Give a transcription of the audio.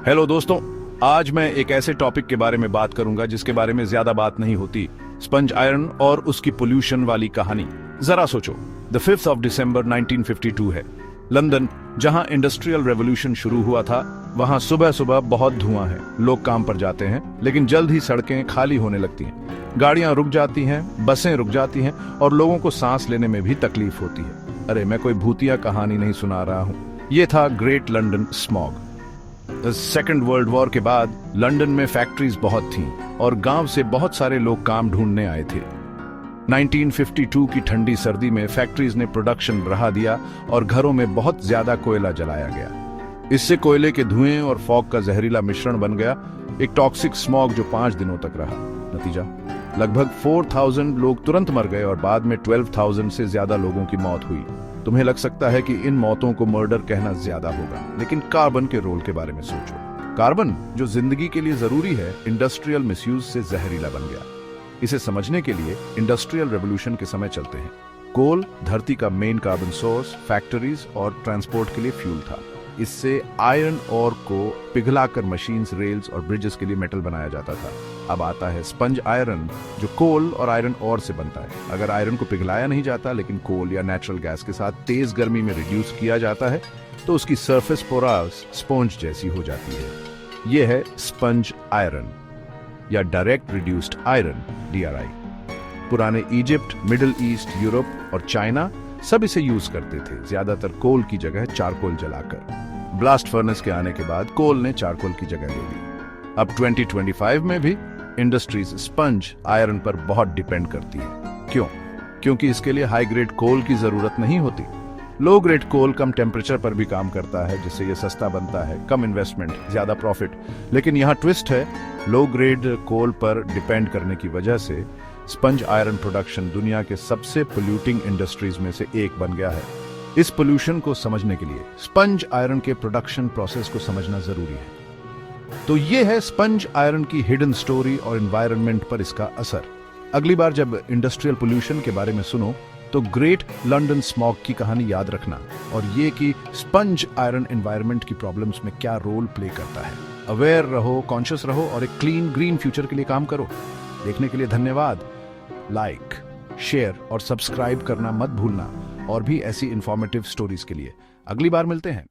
Hello दोस्तों, आज मैं एक ऐसे टॉपिक के बारे में बात करूंगा जिसके बारे में ज्यादा बात नहीं होती। स्पंज आयरन और उसकी पोल्यूशन वाली कहानी। जरा सोचो, द 5th of December 1952 है। लंदन, जहां इंडस्ट्रियल रेवोल्यूशन शुरू हुआ था, वहां सुबह सुबह बहुत धुआं है। लोग काम पर जाते हैं, लेकिन जल्द ही सड़कें खाली होने लगती हैं। गाड़ियां रुक जाती हैं, बसें रुक जाती हैं और लोगों को सांस लेने में भी तकलीफ होती है। अरे, मैं कोई भूतिया कहानी नहीं सुना रहा हूं। यह था great London smog. Second world war के बाद लंदन में फैक्ट्रीज बहुत थीं और गांव से बहुत सारे लोग काम ढूंढने आए थे। 1952 की ठंडी सर्दी में फैक्ट्रीज ने प्रोडक्शन बढ़ा दिया और घरों में बहुत ज्यादा कोयला जलाया गया। इससे कोयले के धुएं और फॉग का जहरीला मिश्रण बन गया, एक टॉक्सिक स्मॉग जो 5 दिनों तक रहा। नतीजा, लगभग 4000 लोग तुरंत मर गए और बाद में 12,000 से ज्यादा लोगों की मौत हुई। तुम्हें लग सकता है कि इन मौतों को मर्डर कहना ज्यादा होगा, लेकिन कार्बन के रोल के बारे में सोचो। कार्बन, जो जिंदगी के लिए जरूरी है, इंडस्ट्रियल मिसयूज से जहरीला बन गया। इसे समझने के लिए इंडस्ट्रियल रेवोल्यूशन के समय चलते हैं। कोल धरती का मेन कार्बन सोर्स, फैक्ट्रीज और ट्रांसपोर्ट के लिए फ्यूल था। इससे आयरन ओर को पिघलाकर मशीन्स, रेल्स और ब्रिजेस के लिए मेटल बनाया जाता था। अब आता है स्पंज आयरन, जो कोल और आयरन ओर से बनता है। अगर आयरन को पिघलाया नहीं जाता, लेकिन कोल या नेचुरल गैस के साथ तेज गर्मी में रिड्यूस किया जाता है, तो उसकी सरफेस पोरस स्पॉन्ज जैसी हो जाती है। यह है स्पंज आयरन या डायरेक्ट रिड्यूस्ड आयरन, DRI। पुराने इजिप्ट, मिडिल ईस्ट, यूरोप और चाइना सब इसे यूज करते थे, ज्यादातर कोल की जगह चारकोल जलाकर। ब्लास्ट फर्नेस के आने के बाद कोल ने चारकोल की जगह ले ली। अब 2025 में भी इंडस्ट्रीज स्पंज आयरन पर बहुत डिपेंड करती है। क्यों? क्योंकि इसके लिए हाई ग्रेड कोल की जरूरत नहीं होती। लो ग्रेड कोल कम टेम्परेचर पर भी काम करता है, जिससे यह सस्ता बनता है। कम इन्वेस्टमेंट, ज्यादा प्रॉफिट। लेकिन यहाँ ट्विस्ट है, लो ग्रेड कोल पर डिपेंड करने की वजह से स्पंज आयरन प्रोडक्शन दुनिया के सबसे पोल्यूटिंग इंडस्ट्रीज में से एक बन गया है। इस पोल्यूशन को समझने के लिए स्पंज आयरन के प्रोडक्शन प्रोसेस को समझना जरूरी है। तो ये है स्पंज आयरन की हिडन स्टोरी और एनवायरनमेंट पर इसका असर। अगली बार जब इंडस्ट्रियल पोल्यूशन के बारे में सुनो, तो ग्रेट लंदन स्मॉग की कहानी याद रखना, और ये कि स्पंज आयरन एनवायरनमेंट की प्रॉब्लम्स में क्या रोल प्ले करता है। अवेयर रहो, कॉन्शियस रहो और एक क्लीन ग्रीन फ्यूचर के लिए काम करो। देखने के लिए धन्यवाद। लाइक, शेयर और सब्सक्राइब करना मत भूलना, और भी ऐसी इंफॉर्मेटिव स्टोरीज के लिए। अगली बार मिलते हैं।